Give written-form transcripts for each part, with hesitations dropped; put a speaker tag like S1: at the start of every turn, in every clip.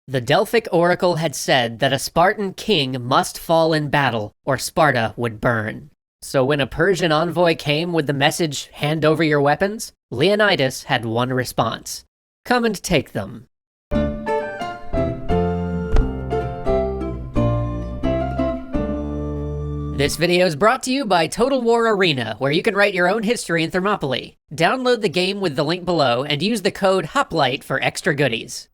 S1: The Delphic oracle had said that a Spartan king must fall in battle or Sparta would burn. So when a Persian envoy came with the message, "Hand over your weapons," Leonidas had one response: "Come and take them." This video is brought to you by Total War Arena, where you can write your own history in Thermopylae. Download the game with the link below and use the code HOPLIGHT for extra goodies.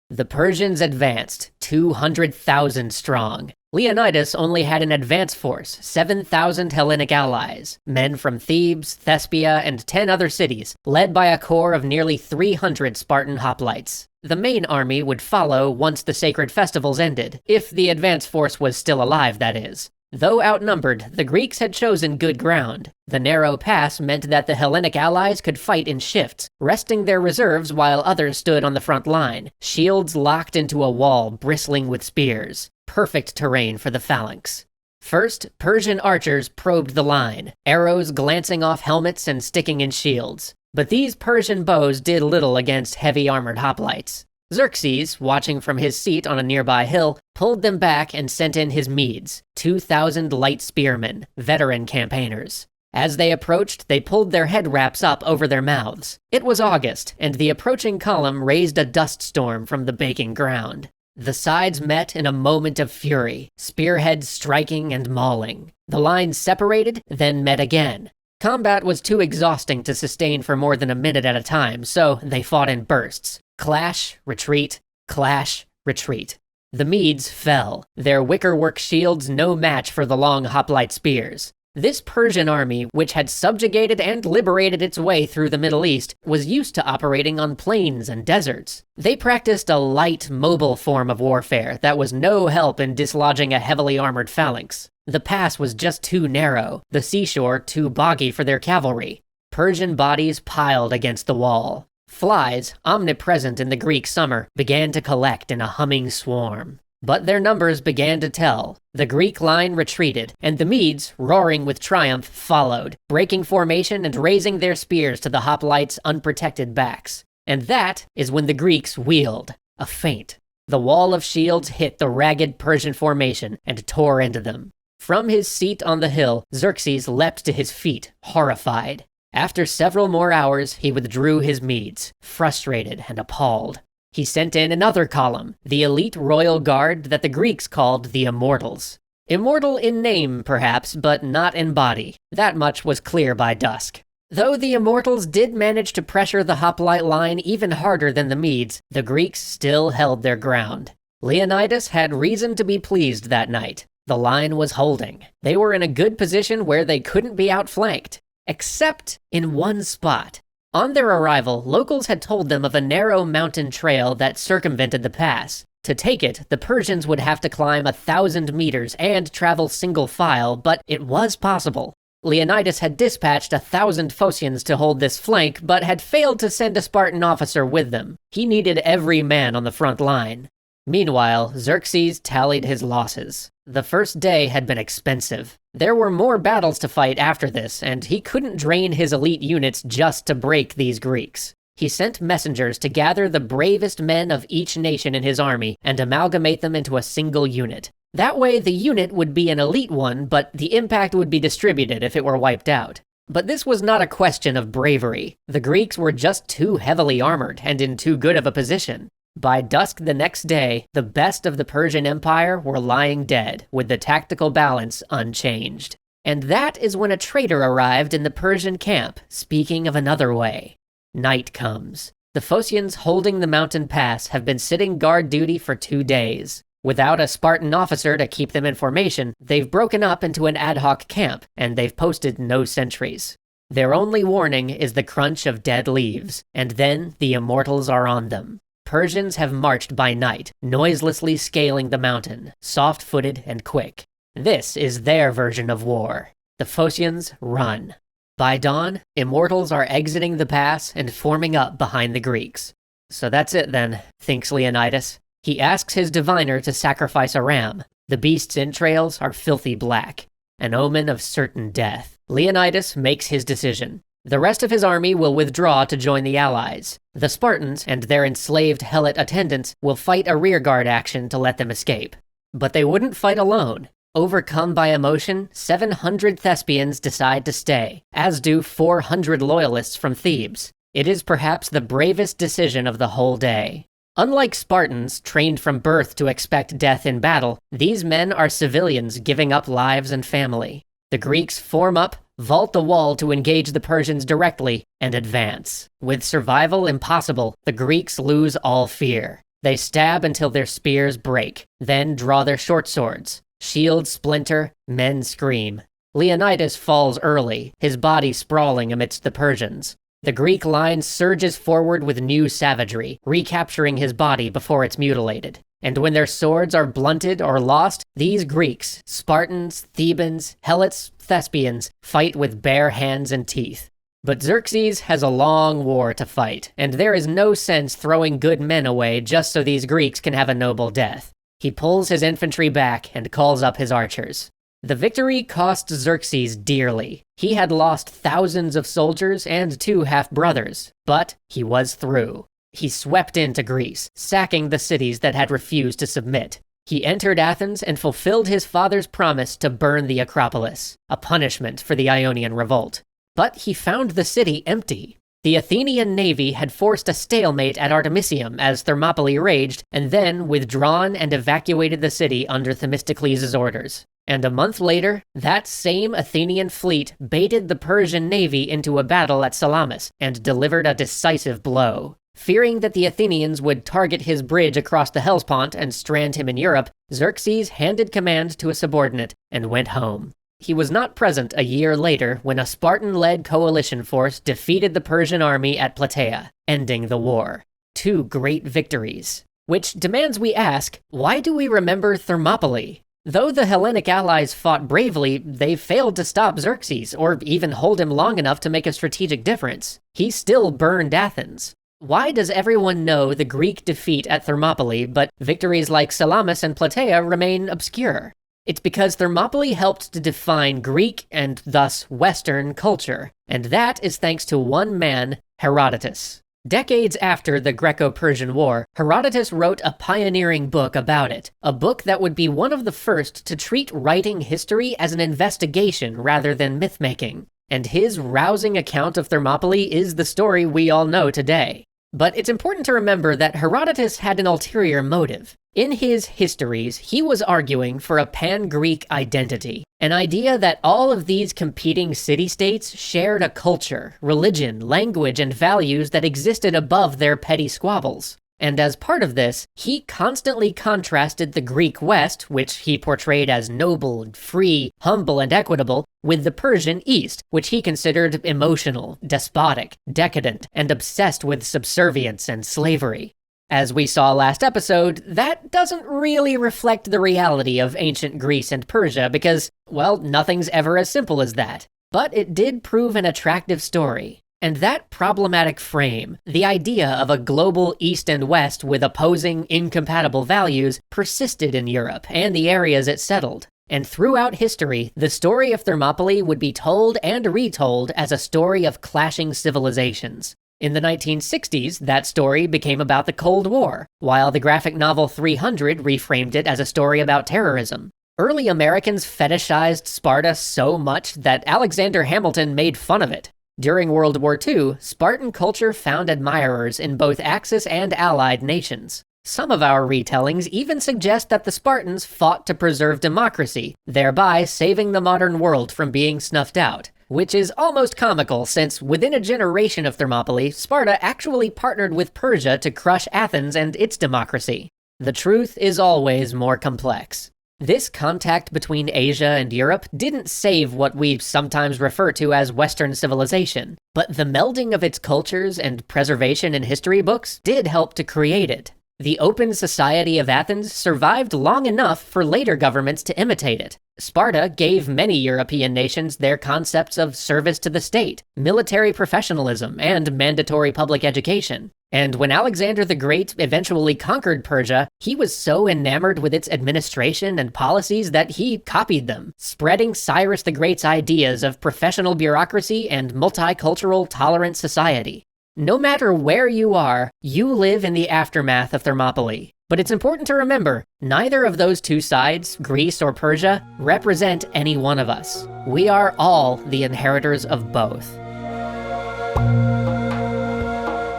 S1: The Persians advanced, 200,000 strong. Leonidas only had an advance force, 7,000 Hellenic allies, men from Thebes, Thespia, and 10 other cities, led by a corps of nearly 300 Spartan hoplites. The main army would follow once the sacred festivals ended, if the advance force was still alive, that is. Though outnumbered, the Greeks had chosen good ground. The narrow pass meant that the Hellenic allies could fight in shifts, resting their reserves while others stood on the front line, shields locked into a wall bristling with spears. Perfect terrain for the phalanx. First, Persian archers probed the line, arrows glancing off helmets and sticking in shields. But these Persian bows did little against heavy armored hoplites. Xerxes, watching from his seat on a nearby hill, pulled them back and sent in his Medes, 2,000 light spearmen, veteran campaigners. As they approached, they pulled their head wraps up over their mouths. It was August, and the approaching column raised a dust storm from the baking ground. The sides met in a moment of fury, spearheads striking and mauling. The lines separated, then met again. Combat was too exhausting to sustain for more than a minute at a time, so they fought in bursts. Clash, retreat, clash, retreat. The Medes fell, their wickerwork shields no match for the long hoplite spears. This Persian army, which had subjugated and liberated its way through the Middle East, was used to operating on plains and deserts. They practiced a light, mobile form of warfare that was no help in dislodging a heavily armored phalanx. The pass was just too narrow, the seashore too boggy for their cavalry. Persian bodies piled against the wall. Flies, omnipresent in the Greek summer, began to collect in a humming swarm. But their numbers began to tell. The Greek line retreated, and the Medes, roaring with triumph, followed, breaking formation and raising their spears to the hoplites' unprotected backs. And that is when the Greeks wheeled, a feint. The wall of shields hit the ragged Persian formation and tore into them. From his seat on the hill, Xerxes leapt to his feet, horrified. After several more hours, he withdrew his Medes, frustrated and appalled. He sent in another column, the elite royal guard that the Greeks called the Immortals. Immortal in name, perhaps, but not in body. That much was clear by dusk. Though the Immortals did manage to pressure the hoplite line even harder than the Medes, the Greeks still held their ground. Leonidas had reason to be pleased that night. The line was holding. They were in a good position where they couldn't be outflanked. Except in one spot. On their arrival, locals had told them of a narrow mountain trail that circumvented the pass. To take it, the Persians would have to climb 1,000 meters and travel single file, but it was possible. Leonidas had dispatched 1,000 Phocians to hold this flank, but had failed to send a Spartan officer with them. He needed every man on the front line. Meanwhile, Xerxes tallied his losses. The first day had been expensive. There were more battles to fight after this, and he couldn't drain his elite units just to break these Greeks. He sent messengers to gather the bravest men of each nation in his army and amalgamate them into a single unit. That way, the unit would be an elite one, but the impact would be distributed if it were wiped out. But this was not a question of bravery. The Greeks were just too heavily armored and in too good of a position. By dusk the next day, the best of the Persian Empire were lying dead, with the tactical balance unchanged. And that is when a traitor arrived in the Persian camp, speaking of another way. Night comes. The Phocians holding the mountain pass have been sitting guard duty for 2 days. Without a Spartan officer to keep them in formation, they've broken up into an ad hoc camp, and they've posted no sentries. Their only warning is the crunch of dead leaves, and then the Immortals are on them. Persians have marched by night, noiselessly scaling the mountain, soft-footed and quick. This is their version of war. The Phocians run. By dawn, Immortals are exiting the pass and forming up behind the Greeks. So that's it then, thinks Leonidas. He asks his diviner to sacrifice a ram. The beast's entrails are filthy black, an omen of certain death. Leonidas makes his decision. The rest of his army will withdraw to join the allies. The Spartans and their enslaved helot attendants will fight a rearguard action to let them escape. But they wouldn't fight alone. Overcome by emotion, 700 Thespians decide to stay, as do 400 loyalists from Thebes. It is perhaps the bravest decision of the whole day. Unlike Spartans, trained from birth to expect death in battle, these men are civilians giving up lives and family. The Greeks form up, vault the wall to engage the Persians directly, and advance. With survival impossible, the Greeks lose all fear. They stab until their spears break, then draw their short swords. Shields splinter, men scream. Leonidas falls early, his body sprawling amidst the Persians. The Greek line surges forward with new savagery, recapturing his body before it's mutilated. And when their swords are blunted or lost, these Greeks, Spartans, Thebans, Helots, Thespians, fight with bare hands and teeth. But Xerxes has a long war to fight, and there is no sense throwing good men away just so these Greeks can have a noble death. He pulls his infantry back and calls up his archers. The victory cost Xerxes dearly. He had lost thousands of soldiers and 2 half-brothers, but he was through. He swept into Greece, sacking the cities that had refused to submit. He entered Athens and fulfilled his father's promise to burn the Acropolis, a punishment for the Ionian revolt. But he found the city empty. The Athenian navy had forced a stalemate at Artemisium as Thermopylae raged, and then withdrawn and evacuated the city under Themistocles' orders. And a month later, that same Athenian fleet baited the Persian navy into a battle at Salamis and delivered a decisive blow. Fearing that the Athenians would target his bridge across the Hellespont and strand him in Europe, Xerxes handed command to a subordinate and went home. He was not present a year later when a Spartan-led coalition force defeated the Persian army at Plataea, ending the war. 2 great victories. Which demands we ask, why do we remember Thermopylae? Though the Hellenic allies fought bravely, they failed to stop Xerxes or even hold him long enough to make a strategic difference. He still burned Athens. Why does everyone know the Greek defeat at Thermopylae, but victories like Salamis and Plataea remain obscure? It's because Thermopylae helped to define Greek and thus Western culture, and that is thanks to one man, Herodotus. Decades after the Greco-Persian War, Herodotus wrote a pioneering book about it, a book that would be one of the first to treat writing history as an investigation rather than myth-making. And his rousing account of Thermopylae is the story we all know today. But it's important to remember that Herodotus had an ulterior motive. In his histories, he was arguing for a pan-Greek identity, an idea that all of these competing city-states shared a culture, religion, language, and values that existed above their petty squabbles. And as part of this, he constantly contrasted the Greek West, which he portrayed as noble, free, humble, and equitable, with the Persian East, which he considered emotional, despotic, decadent, and obsessed with subservience and slavery. As we saw last episode, that doesn't really reflect the reality of ancient Greece and Persia because, well, nothing's ever as simple as that. But it did prove an attractive story. And that problematic frame, the idea of a global East and West with opposing, incompatible values, persisted in Europe and the areas it settled. And throughout history, the story of Thermopylae would be told and retold as a story of clashing civilizations. In the 1960s, that story became about the Cold War, while the graphic novel 300 reframed it as a story about terrorism. Early Americans fetishized Sparta so much that Alexander Hamilton made fun of it. During World War II, Spartan culture found admirers in both Axis and Allied nations. Some of our retellings even suggest that the Spartans fought to preserve democracy, thereby saving the modern world from being snuffed out. Which is almost comical since within a generation of Thermopylae, Sparta actually partnered with Persia to crush Athens and its democracy. The truth is always more complex. This contact between Asia and Europe didn't save what we sometimes refer to as Western civilization, but the melding of its cultures and preservation in history books did help to create it. The open society of Athens survived long enough for later governments to imitate it. Sparta gave many European nations their concepts of service to the state, military professionalism, and mandatory public education. And when Alexander the Great eventually conquered Persia, he was so enamored with its administration and policies that he copied them, spreading Cyrus the Great's ideas of professional bureaucracy and multicultural tolerant society. No matter where you are, you live in the aftermath of Thermopylae. But it's important to remember, neither of those two sides, Greece or Persia, represent any one of us. We are all the inheritors of both.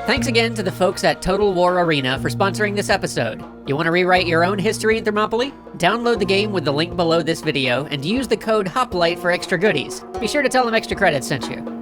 S1: Thanks again to the folks at Total War Arena for sponsoring this episode. You want to rewrite your own history in Thermopylae? Download the game with the link below this video and use the code HOPLIGHT for extra goodies. Be sure to tell them Extra Credits sent you.